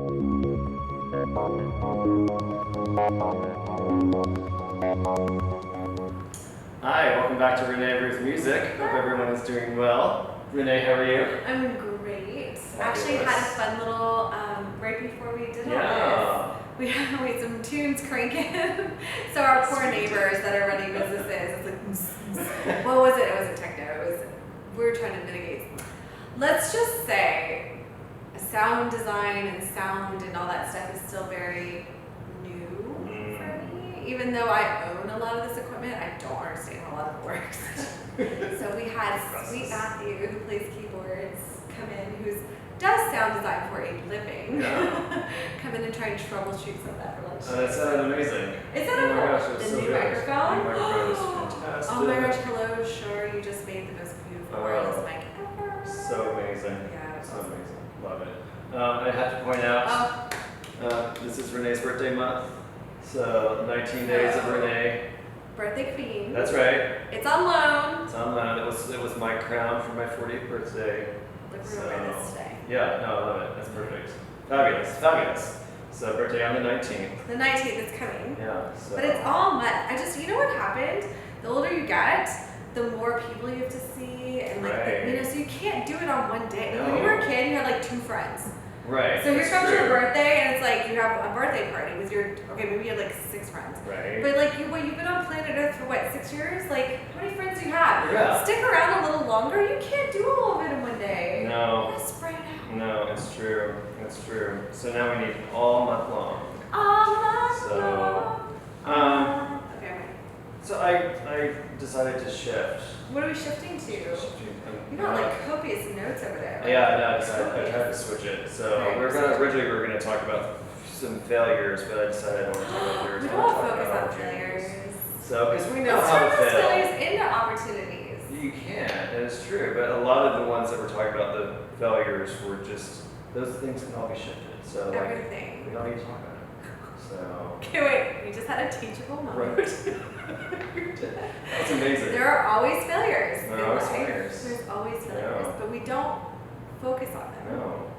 Hi, welcome back to Renee Ruth Music. Hope everyone is doing well. Renee, how are you? I'm great. Actually had a fun little right before we did all this. We had some tunes cranking. So our poor neighbors that are running businesses, it's like, what was it? It wasn't techno. We were trying to mitigate. Let's just say sound design and sound and all that stuff is still very new for me. Even though I own a lot of this equipment, I don't understand how a lot of it works. So we had Sweet Matthew, who plays keyboards, come in, who does sound design for a living. Yeah. Come in and try and troubleshoot some of that for lunch. That sounded amazing. Is that oh my gosh, the so new good. microphone? The new microphone is fantastic. Oh my gosh, hello, sure, you just made the most beautiful wireless mic ever. So amazing. Yeah, so amazing. Love it. I have to point out, this is Renee's birthday month. So 19 days of Renee. Birthday queen. That's right. It's on loan. It's on loan. It was my crown for my 40th birthday. Look where it is today. Yeah, no, I love it. That's perfect. Fabulous, fabulous. So birthday on the 19th. The 19th is coming. Yeah. So. But it's all month. You know what happened? The older you get, the more people you have to see, and like, so you can't do it on one day. No. When you were a kid, you had like 2 friends. Right. So here comes your birthday, and it's like you have a birthday party with maybe you had like 6 friends. Right. But like you've been on planet Earth for what, 6 years? Like, how many friends do you have? Yeah. Stick around a little longer. You can't do all of it in one day. No. You gotta spread it out. No, it's true. It's true. So now we need all month long. All month long. Okay. So I decided to shift. What are we shifting to? You got like copious notes over there. Like, yeah, no, I tried to switch it. So originally we were going to talk about some failures, but I decided I don't want to talk about failures. We don't want to focus on failures. So, because we know Let's how turn to those fail. failures into opportunities. You can, and it's true. But a lot of the ones that we're talking about, the failures, were just those things can all be shifted. So like, everything. we don't need to talk about it. So. Okay, wait. We just had a teachable moment. Right. That's amazing. There are always failures. There are always failures. There's always failures, but we don't focus on them. No.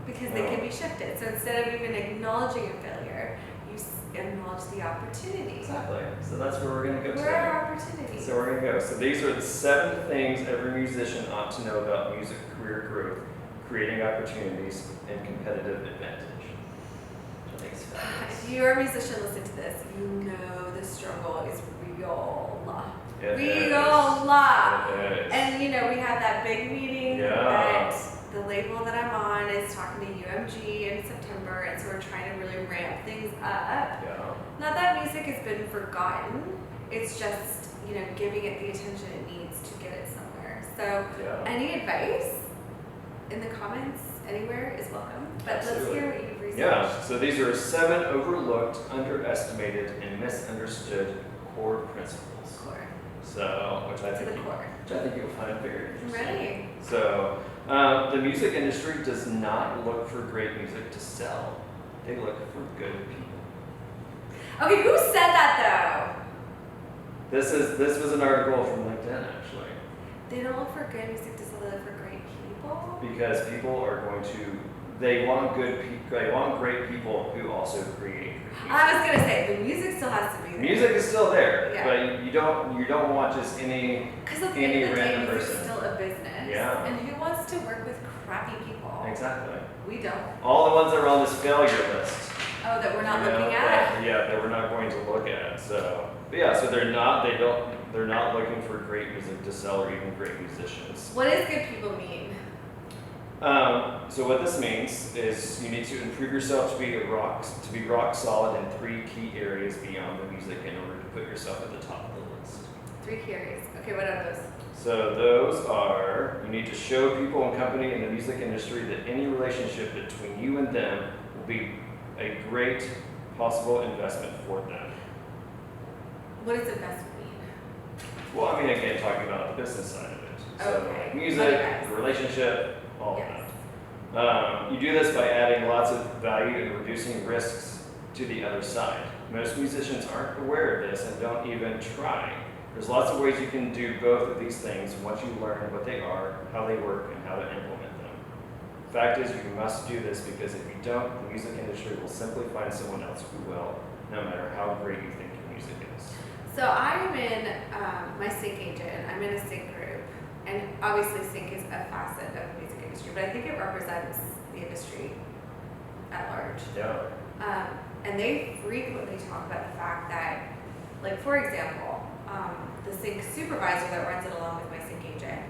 Because they can be shifted. So instead of even acknowledging a failure, you acknowledge the opportunity. Exactly. So that's where we're going to go today. Where are opportunities? So we're going to go. So these are the 7 things every musician ought to know about music career growth, creating opportunities, and competitive advantage. Which I think is fabulous. If you're a musician, listen to this. You know the struggle is real. Real. And we had that big meeting that the label that I'm on is talking to UMG in September, and so we're trying to really ramp things up. Yeah. Not that music has been forgotten, it's just, giving it the attention it needs to get it somewhere. So any advice in the comments anywhere is welcome. But let's hear what you've researched. Yeah, so these are 7 overlooked, underestimated, and misunderstood core principles. So, which I think you'll find very interesting. I'm ready. So, the music industry does not look for great music to sell. They look for good people. Okay, who said that though? This was an article from LinkedIn actually. They don't look for good music to sell. They look for great people. Because people are going to. They want great people who also create great music. I was gonna say the music still has to be there. Music is still there, but you don't want just any random person. Because at the end of the day, music is still a business. Yeah. And who wants to work with crappy people? Exactly. We don't. All the ones that are on this failure list. Oh, that we're not looking at. That we're not going to look at. So, so they're not looking for great music to sell or even great musicians. What does good people mean? So what this means is you need to improve yourself to be rock solid in 3 key areas beyond the music in order to put yourself at the top of the list. 3 key areas. Okay, what are those? So those are, you need to show people and company in the music industry that any relationship between you and them will be a great possible investment for them. What does investment mean? Well, I mean, again, talking about the business side of it. So music, the relationship, all of that. You do this by adding lots of value and reducing risks to the other side. Most musicians aren't aware of this and don't even try. There's lots of ways you can do both of these things once you learn what they are, how they work, and how to implement them. fact is, you must do this because if you don't, the music industry will simply find someone else who will, no matter how great you think your music is. So I'm in my sync agent. I'm in a sync group, and obviously sync is a facet of the music industry, but I think it represents the industry at large. Yeah. And they frequently talk about the fact that, like for example, the sync supervisor that runs it along with my sync agent,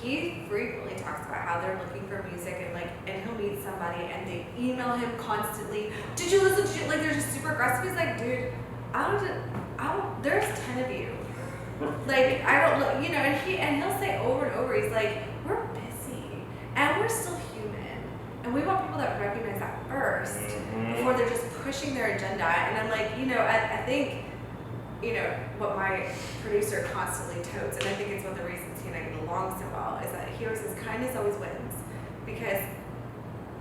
he frequently talks about how they're looking for music and he'll meet somebody and they email him constantly. Did you listen to like they're just super aggressive. He's like, dude, there's 10 of you. Like I don't look, and he'll say over and over, he's like, we're busy and we're still human. And we want people that recognize that first before they're just pushing their agenda. And I'm like, I think, what my producer constantly totes, and I think it's one of the reasons he and I get along so well, is that he always says kindness always wins. Because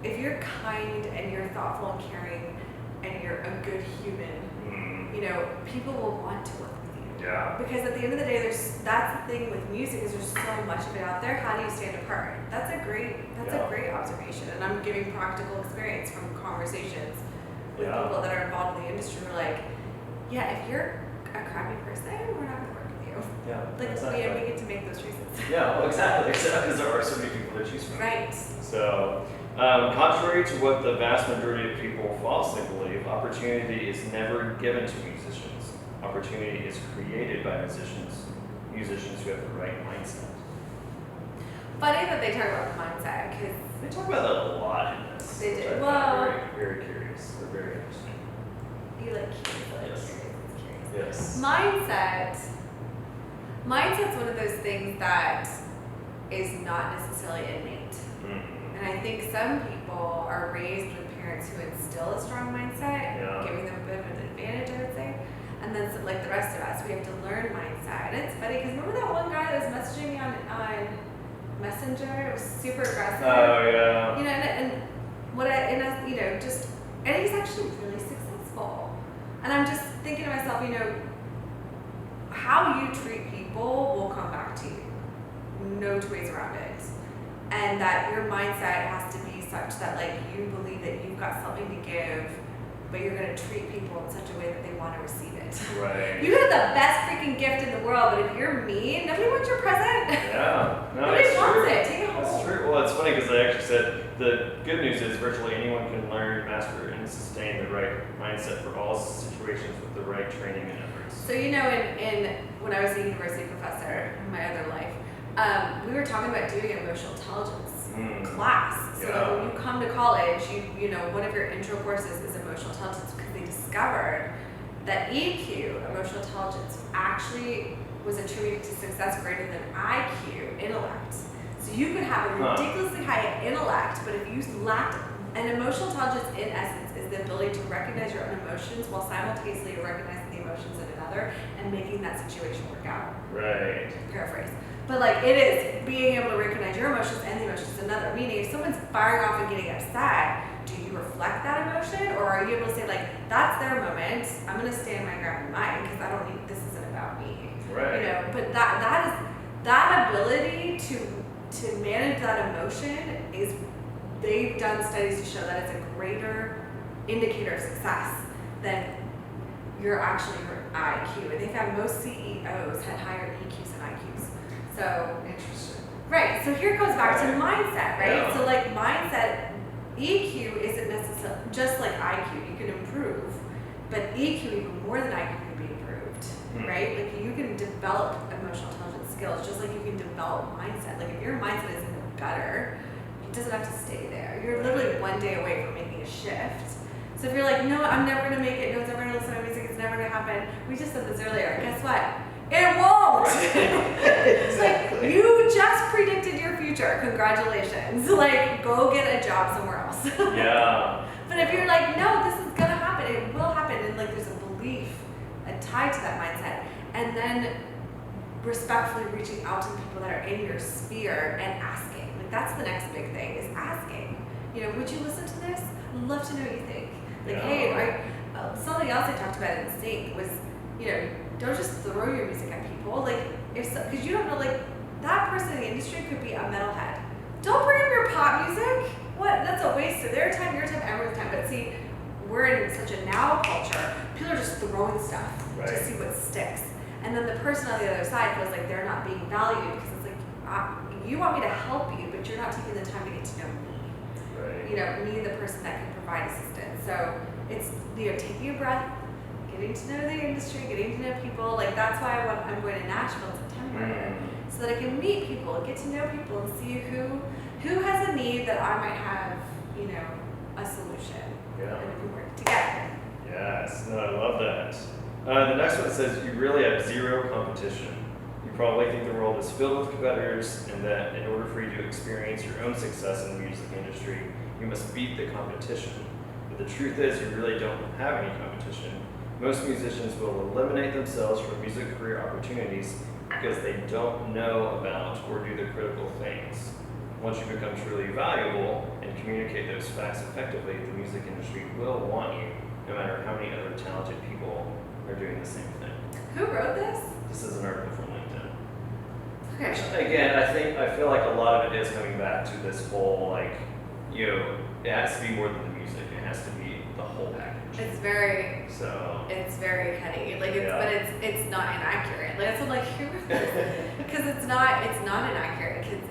if you're kind and you're thoughtful and caring and you're a good human, people will want to work with you. Yeah. Because at the end of the day, that's the thing with music is there's so much of it out there. How do you stand apart? That's a great observation, and I'm giving practical experience from conversations with people that are involved in the industry. Who are like, yeah, if you're a crappy person, we're not going to work with you. Yeah. Like exactly. we get to make those choices. Yeah. Well, exactly. Because there are so many people to choose from. Right. So, contrary to what the vast majority of people falsely believe, opportunity is never given to musicians. Opportunity is created by musicians who have the right mindset. Funny that they talk about mindset because They talk about that a lot in this. They do. Which I Well, find very, very curious. They're very interesting. you like curious. Yes. Curious. Yes. Mindset's one of those things that is not necessarily innate. Mm-hmm. And I think some people are raised with parents who instill a strong mindset, giving them a bit of an advantage, I would say. And then, like the rest of us, we have to learn mindset. And it's funny because remember that one guy that was messaging me on Messenger? It was super aggressive. Oh yeah. And he's actually really successful. And I'm just thinking to myself, how you treat people will come back to you. No two ways around it. And that your mindset has to be such that like you believe that you've got something to give, but you're going to treat people in such a way that they want to receive it. Right. You have the best freaking gift in the world, but if you're mean, nobody wants your present. Yeah. No, Nobody it's wants true. it. Take it home. That's true. Well, it's funny because they actually said the good news is virtually anyone can learn, master, and sustain the right mindset for all situations with the right training and efforts. So in when I was a university professor in my other life, we were talking about doing emotional intelligence class. So like when you come to college, you know one of your intro courses is emotional intelligence because they discovered that EQ, emotional intelligence, actually was attributed to success greater than IQ, intellect. So you could have a ridiculously high intellect, but if you lacked an emotional intelligence, in essence, is the ability to recognize your own emotions while simultaneously recognizing the emotions of another and making that situation work out. Right. Paraphrase. But like it is being able to recognize your emotions and the emotions of another. Meaning if someone's firing off and getting upset, do you reflect that emotion? Or are you able to say like, that's their moment, I'm gonna stand my ground in mine because I don't need, this isn't about me. Right. But that ability to manage that emotion is, they've done studies to show that it's a greater indicator of success than your IQ. And they found most CEOs had higher EQs than IQs. So Interesting. right. So here goes back to mindset, right? Yeah. So like mindset, EQ isn't necessarily just like IQ. You can improve, but EQ even more than IQ can be improved, right? Like you can develop emotional intelligence skills just like you can develop mindset. Like if your mindset is in the gutter, it doesn't have to stay there. You're literally one day away from making a shift. So if you're like, no, I'm never gonna make it. No one's ever gonna listen to my music. It's never gonna happen. We just said this earlier. Guess what? It won't. It's like you just predicted your future. Congratulations. Like go get a job somewhere else. Yeah. But if you're like, no, this is gonna happen. It will happen. And like there's a belief tied to that mindset. And then respectfully reaching out to the people that are in your sphere and asking. Like that's the next big thing is asking. Would you listen to this? I'd love to know what you think. Like, hey, something else I talked about in Sync was, don't just throw your music at people. Like, because you don't know, like, that person in the industry could be a metalhead. Don't bring up your pop music. what? That's a waste of their time, your time, everyone's time. But see, we're in such a now culture. People are just throwing stuff to see what sticks. And then the person on the other side feels like they're not being valued because it's like, you want me to help you, but you're not taking the time to get to know me. Right. You know, me, the person that can provide assistance. So it's, you know, taking a breath, getting to know the industry, getting to know people. Like that's why I'm going to Nashville in September, so that I can meet people, get to know people, and see who has a need that I might have, you know, a solution. Yeah. And we can work together. Yes. No, I love that. The next one says you really have zero competition. You probably think the world is filled with competitors, and that in order for you to experience your own success in the music industry, you must beat the competition. But the truth is, you really don't have any competition. Most musicians will eliminate themselves from music career opportunities because they don't know about or do the critical things. Once you become truly valuable and communicate those facts effectively, the music industry will want you, no matter how many other talented people are doing the same thing. Who wrote this? This is an article from LinkedIn. Okay. Again, I feel like a lot of it is coming back to this whole, like, you know, it has to be more than the music. It has to be the whole package. It's very heady. Like but it's not inaccurate. Like I'm like, who wrote this? Because it's not inaccurate. Because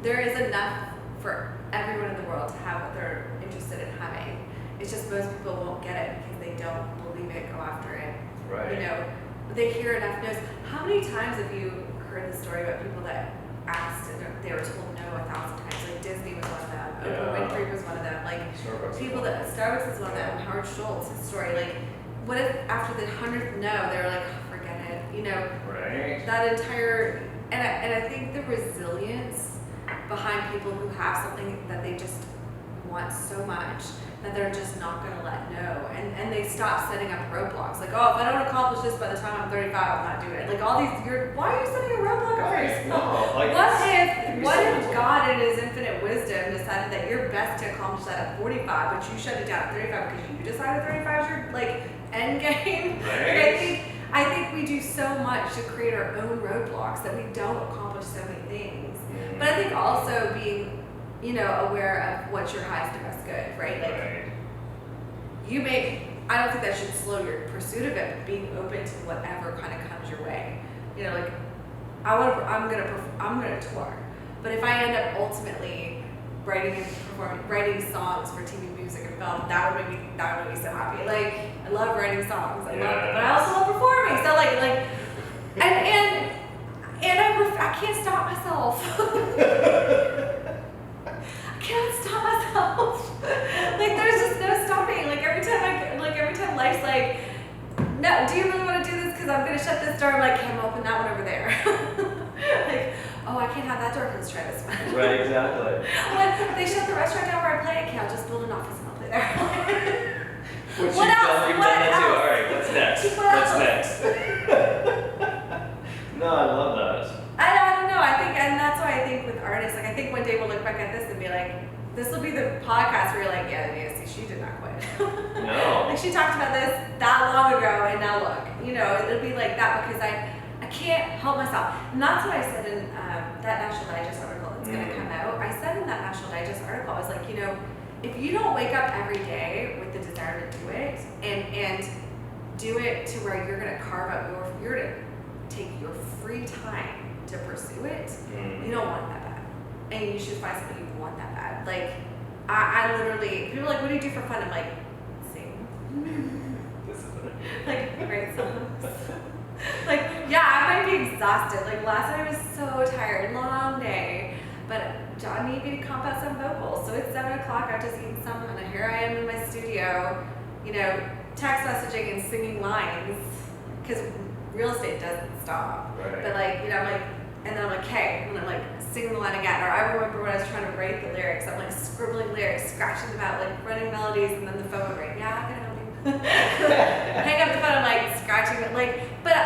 there is enough for everyone in the world to have what they're interested in having. It's just most people won't get it because they don't believe it, go after it. Right. You know, they hear enough no's. How many times have you heard the story about people that asked and they were told no 1,000 times? Like Disney was one of them. Oprah Winfrey was one of them. Like Starbucks is one of them. Howard Schultz, his story. Like, what if after the 100th no, they were like, oh, forget it. You know, right. That entire and I think the resilience behind people who have something that they just want so much that they're just not going to let know, and they stop setting up roadblocks. Like, oh, if I don't accomplish this by the time I'm 35, I'm not doing it. Like all these, why are you setting a roadblock up for yourself? No, like what if God in His infinite wisdom decided that you're best to accomplish that at 45, but you shut it down at 35 because you decided 35 is your like end game? Right. Like, I think we do so much to create our own roadblocks that we don't accomplish so many things. But I think also being, you know, aware of what's your highest and best good, right? Like, I don't think that should slow your pursuit of it, but being open to whatever kind of comes your way. You know, like, I'm gonna tour, but if I end up ultimately writing songs for TV, music, and film, that would make me so happy. Like, I love writing songs, but I also love performing. So I can't stop myself. I can't stop myself. Like there's just no stopping. Like every time life's like, no, do you really want to do this? Because I'm gonna shut this door. I'm like, okay, I'm gonna open that one over there. Like, oh, I can't have that door. Let's try this one. Right, exactly. When they shut the restaurant down where I play, okay, I'll just build an office and I'll play there. You've done that too. All right, what's next? What's next? No, I love that. I don't know. I think, and that's why I think with artists, like I think one day we'll look back at this and be like, this will be the podcast where you're like, yeah, Nancy, she did not quit. No. Like she talked about this that long ago, and now look, you know, it'll be like that because I can't help myself. And that's what I said in that National Digest article that's going to come out. I said in that National Digest article, I was like, you know, if you don't wake up every day with the desire to do it and do it to where you're going to carve out you're going to take your free time to pursue it, you don't want it that bad. And you should find somebody you want that bad. Like, I literally, people are like, what do you do for fun? I'm like, sing. Like, write songs. Like, yeah, I might be exhausted. Like, last night I was so tired, long day. But John needed me to comp out some vocals. So it's 7 o'clock, I've just eaten some, and here I am in my studio, you know, text messaging and singing lines. Because real estate doesn't stop. Right. But like, you know, I'm like, and then I'm like, hey, and I'm like singing the line again. Or I remember when I was trying to write the lyrics, I'm like scribbling lyrics, scratching them out, like running melodies, and then the phone would ring. Yeah, I can help you. Hang up the phone, I'm like scratching it, like, but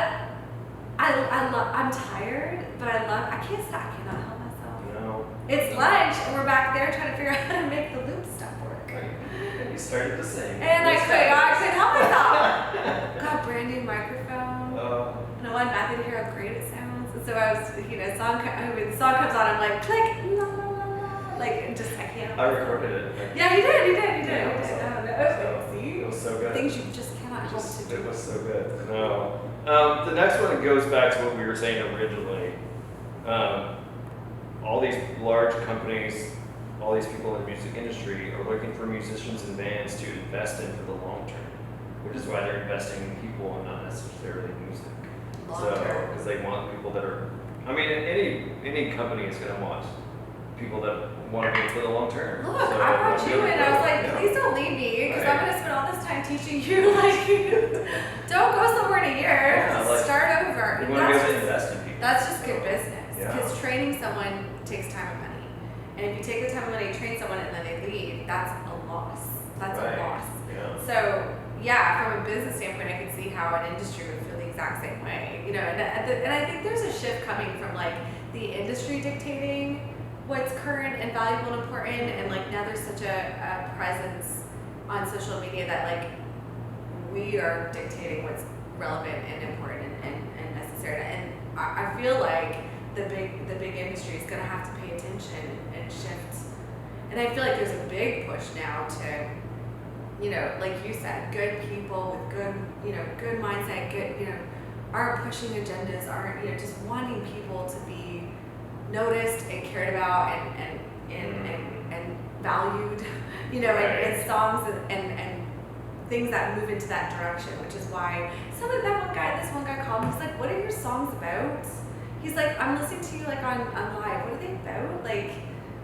I'm tired, but I can't stop, I cannot help myself. No. It's lunch, and we're back there trying to figure out how to make the loop stuff work. And you started to sing. And I couldn't help myself. Got brand new microphone. And I wanted Matthew to hear how great it sounds. And so I was, you know, when the song comes on, I'm like, click, la la la la. Like, just, I can't. I recorded it. Yeah, you did. Yeah, See? It was so good. Things you just cannot help to do. It was so good. No. The next one goes back to what we were saying originally. All these large companies, all these people in the music industry are looking for musicians and bands to invest in for the long term, which is why they're investing in people and not necessarily music. Long term. Because they want people that are, I mean, any company is going to want people that want to be for the long term. Look, so I brought you in. I was like, please don't leave me, because I'm going to spend all this time teaching you. Like, don't go somewhere in a year. Yeah, like, start over. You want to be able to invest in people. That's just good business. Yeah. Because training someone takes time and money. And if you take the time and money to train someone and then they leave, that's a loss. That's a loss. Yeah. So, yeah, from a business standpoint, I can see how an industry would feel the exact same way. You know, and I think there's a shift coming from like the industry dictating what's current and valuable and important, and like now there's such a presence on social media that like we are dictating what's relevant and important and necessary. And I feel like the big industry is going to have to pay attention and shift. And I feel like there's a big push now to, you know, like you said, good people with good, you know, good mindset, good, you know, aren't pushing agendas, aren't, you know, just wanting people to be noticed and cared about and valued, you know, and songs and things that move into that direction, which is why this one guy called me, he's like, what are your songs about? He's like, I'm listening to you like on live, what are they about?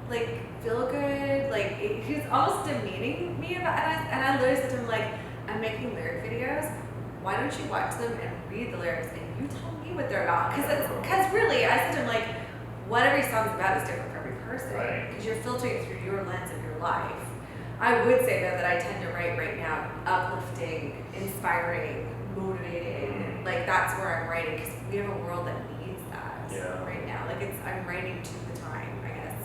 Like feel good, like he's almost demeaning me about, and I literally said to him, like, I'm making lyric videos, why don't you watch them and read the lyrics and you tell me what they're about? Because really, I said to him, like, what every song's about is different for every person, because you're filtering it through your lens of your life. I would say though that I tend to write right now uplifting, inspiring, motivating, like that's where I'm writing, because we have a world that needs that right now. Like I'm writing to the time, I guess.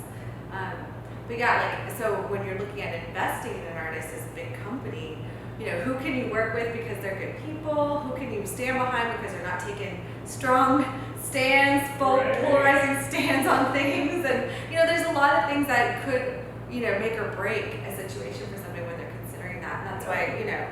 But yeah, like, so when you're looking at investing in an artist as a big company, you know, who can you work with because they're good people? Who can you stand behind because they're not taking strong stands, polarizing stands on things? And, you know, there's a lot of things that could, you know, make or break a situation for somebody when they're considering that. And that's why, you know,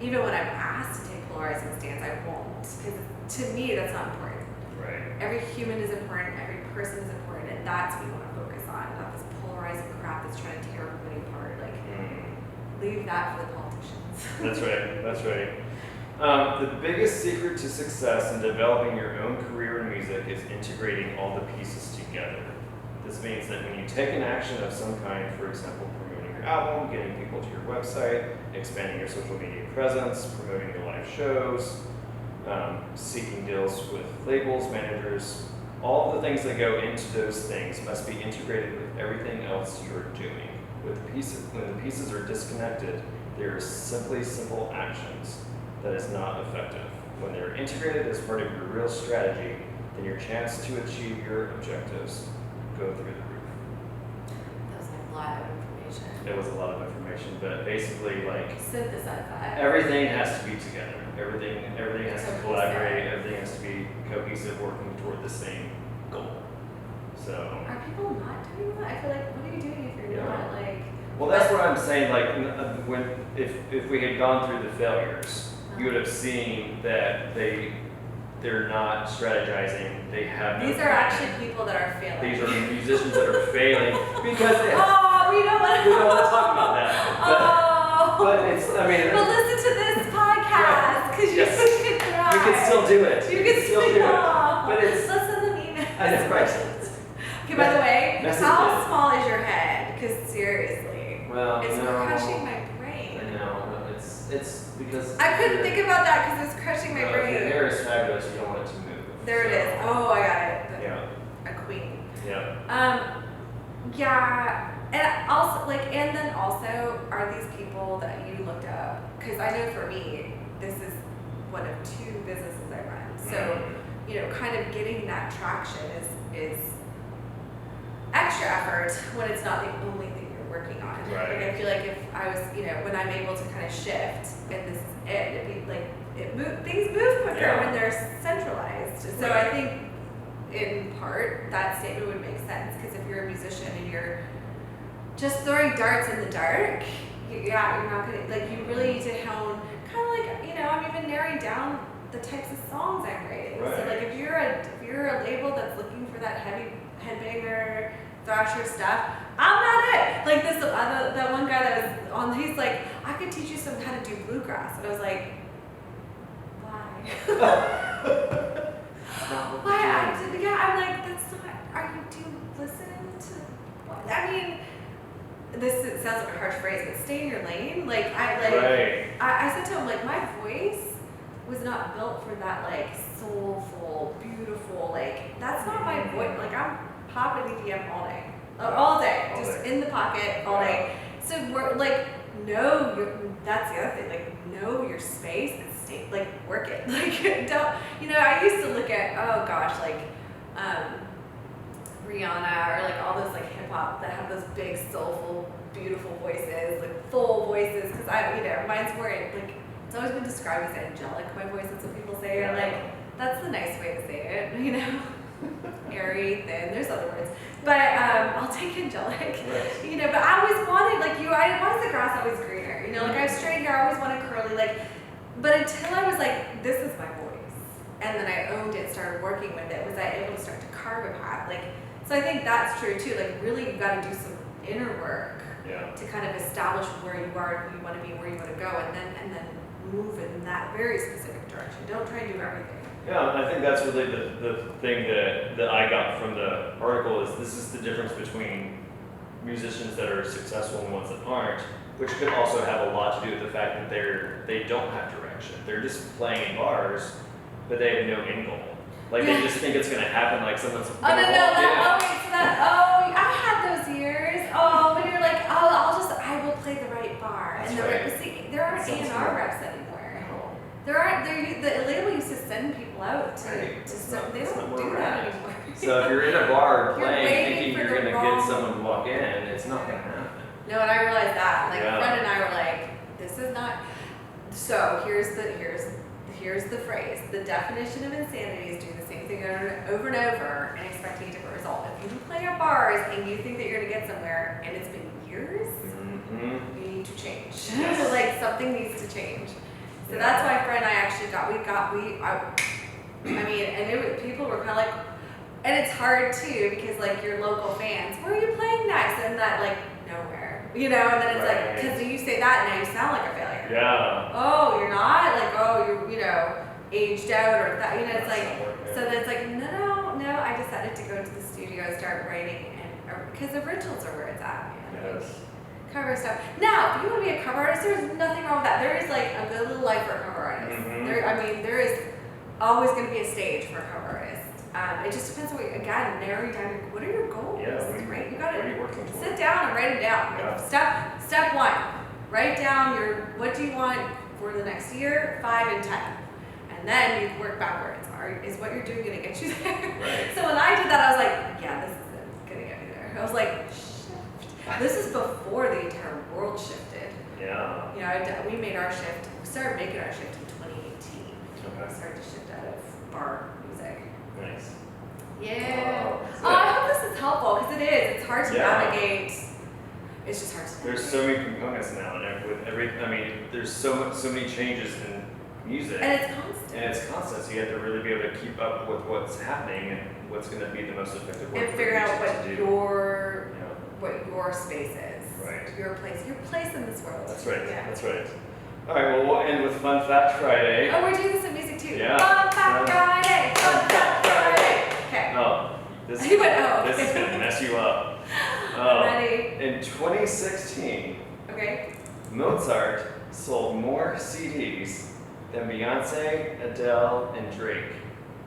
even when I'm asked to take polarizing stands, I won't. Because to me, that's not important. Right. Every human is important, every person is important, and that's what you want to focus on, not this polarizing crap that's trying to tear everybody apart. Like, leave that for the politicians. That's right. The biggest secret to success in developing your own career in music is integrating all the pieces together. This means that when you take an action of some kind, for example, promoting your album, getting people to your website, expanding your social media presence, promoting your live shows, seeking deals with labels, managers, all of the things that go into those things must be integrated with everything else you're doing. When the pieces are disconnected, they're simply simple actions that is not effective. When they're integrated as part of your real strategy, then your chance to achieve your objectives go through the roof. That was a lot of information. It was a lot of information, but basically, like, synthesize that. Everything has to be together. Everything has to collaborate. Everything has to be cohesive, working toward the same goal. So. Are people not doing that? I feel like, what are you doing if you're not like? Well, that's what I'm saying. Like, if we had gone through the failures, you would have seen that they're not strategizing. They have no These are actually people that are failing. These are musicians that are failing because they. We don't want to talk about that. But it's. I mean. But listen to this podcast because you can try. You can still do it. You can still do it. But it's. Let's send them emails. I know, right. Okay. By the way, how small is your head? Because seriously. Well, it's crushing my brain. I know, it's because I couldn't think about that because it's crushing my brain. If your hair is fabulous, you don't want it to move. There it is. Oh, I got it. Yeah. A queen. Yeah. Yeah, and also and then also, are these people that you looked up? Because I know for me, this is one of 2 businesses I run. So, you know, kind of getting that traction is extra effort when it's not the only thing working on. Right. Like I feel like if I was, you know, when I'm able to kind of shift and this is it'd be like things move quicker when they're centralized. So I think in part that statement would make sense because if you're a musician and you're just throwing darts in the dark. Yeah, you're not gonna, like, you really need to hone, kind of like, you know, I'm even narrowing down the types of songs I'm writing. Right. So like if you're a label that's looking for that heavy headbanger, thrasher stuff, I'm not it. Like this that one guy that was on, he's like, I could teach you how to do bluegrass, and I was like, why? Why? I'm like, that's not. Do you listen to? What? I mean, it sounds like a harsh phrase, but stay in your lane. Like Right. I said to him, like, my voice was not built for that, like, soulful, beautiful, like, that's not my voice. Like, I'm popping EDM all day. All day. All Just day. in the pocket all day. So we're like, that's the other thing, like, know your space and stay, like, work it. Like, don't, you know, I used to look at, oh gosh, like, Rihanna or like all those like hip hop that have those big, soulful, beautiful voices, like full voices, because mine's more like, it's always been described as angelic, my voice, that's what people say, or like, that's the nice way to say it, you know? Airy, thin, there's other words. But I'll take angelic, Right. you know, but I always wanted, like why is the grass always greener? You know, like I have straight hair, I always wanted curly, like, but until I was like, this is my voice, and then I owned it, started working with it, was I able to start to carve a path, like, so I think that's true too, like really you've got to do some inner work to kind of establish where you are, who you want to be, where you want to go, and then move in that very specific direction. Don't try and do everything. Yeah, I think that's really the thing that I got from the article is this is the difference between musicians that are successful and ones that aren't, which could also have a lot to do with the fact that they don't have direction. They're just playing in bars, but they have no end goal. Like they just think it's gonna happen, like someone's gonna walk in. I had those years. Oh, when you're like, I will play the right bar. That's and there aren't A&R reps anymore. No. The label used to send people out to they don't do that anymore. So if you're in a bar You're playing waiting thinking for you're the gonna wrong- get someone to walk in, it's not gonna happen. No, and I realized that. Like Yeah. Fred and I were like, this is not. So here's the phrase. The definition of insanity is doing the same thing over and over and expecting a different result. If you play at bars and you think that you're gonna get somewhere and it's been years, you need to change. Yes. Like something needs to change. So that's why Fred and I actually people were kind of like, and it's hard too because like your local fans, where are you playing next? And that like nowhere, you know. And then it's like, because you say that now you sound like a failure. Yeah. Oh, you're not like, oh, you're aged out or that, you know. It's like, so then it's like, no. I decided to go into the studio and start writing, and because originals are where it's at. Yes. Cover stuff. Now, if you want to be a cover artist, there's nothing wrong with that. There is like a good little life for a cover artist. There is always going to be a stage for a cover artist. It just depends on narrowing down what are your goals? Yeah, right? You got to sit down and write them down. Yeah. Like step one, write down what do you want for the next year, 5 and 10, and then you work backwards. Is what you're doing going to get you there? Right. So when I did that, I was like, yeah, this isn't going to get me there. I was like, this is before the entire world shifted. Yeah. You know, we made our shift. We started making our shift in 2018. Okay. We started to shift out of bar music. Nice. Yeah. So I hope this is helpful because it is. It's hard to navigate. It's just hard to navigate. There's so many components now, and there's so many changes in music. And it's constant. So you have to really be able to keep up with what's happening and what's going to be the most effective way And figure out to what your space is. Right. Your place in this world. That's right. Yeah. That's right. All right. Well, we'll end with Fun Fact Friday. Oh, we're doing this in music too. Yeah. Fun Fact Friday. Fun Fact Friday. Okay. Oh, this He went, oh. This is gonna mess you up. Ready? In 2016, Okay. Mozart sold more CDs than Beyonce, Adele, and Drake,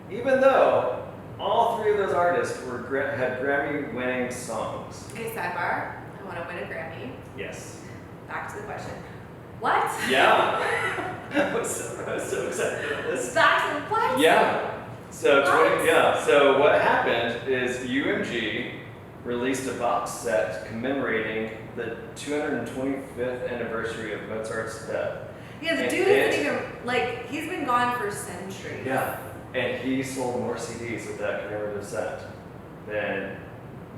even though all three of those artists had Grammy-winning songs. Okay, sidebar. I want to win a Grammy. Yes. Back to the question. What? Yeah. I was so excited about this. Back to the what? Yeah. So What? So what happened is UMG released a box set commemorating the 225th anniversary of Mozart's death. Yeah, the And dude isn't even, like, he's been gone for centuries. Yeah. And he sold more CDs with that commemorative set than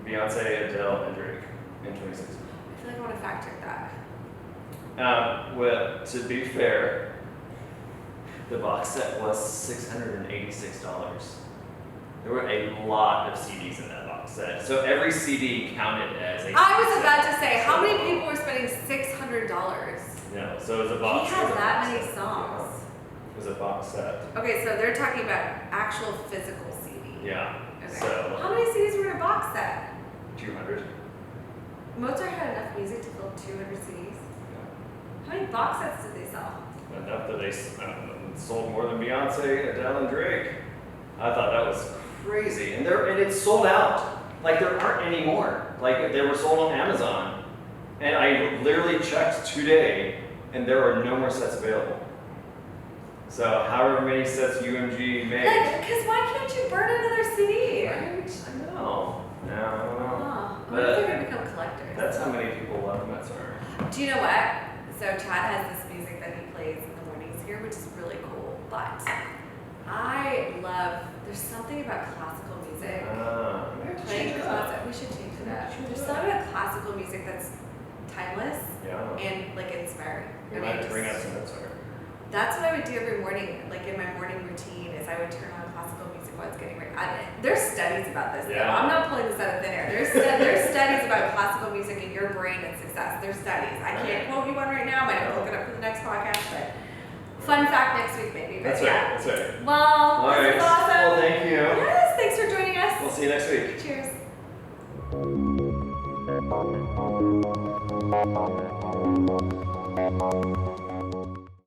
Beyonce, Adele, and Drake in 2016. feel like I want to fact check that. Well, to be fair, the box set was $686. There were a lot of CDs in that box set. So every CD counted as a I was about set. to say, how many people were spending $600? No, so it was a box He had that set. many songs. It was a box set. Okay, so they're talking about actual physical CD. Yeah. Okay. So How many CDs were in a box set? 200. Mozart had enough music to fill 200 CDs. How many box sets did they sell? Enough that they sold more than Beyonce, Adele, and Drake. I thought that was crazy, and it's sold out. Like there aren't any more. Like they were sold on Amazon, and I literally checked today, and there are no more sets available. So however many sets UMG made. Like, because why can't you burn another CD? Right? I know. No, I don't know. Oh, I But wonder if they're gonna become collectors. That's how many people love Mozart. Do you know what? So Chad has this music that he plays in the mornings here, which is really cool. But there's something about classical music. Playing classic, we should change to that. There's something about classical music that's timeless and like inspiring. We might have to bring out some Mozart. That's what I would do every morning, like in my morning routine, is I would turn on classical music while I was getting ready. There's studies about this. Yeah. Though. I'm not pulling this out of thin air. There's studies about classical music and your brain and success. There's studies. I can't quote you one right now. Might have to look it up for the next podcast, but fun fact next week, maybe. But That's yeah. right. That's right. Well, All this right. is awesome. Well, thank you. Yes, thanks for joining us. We'll see you next week. Cheers.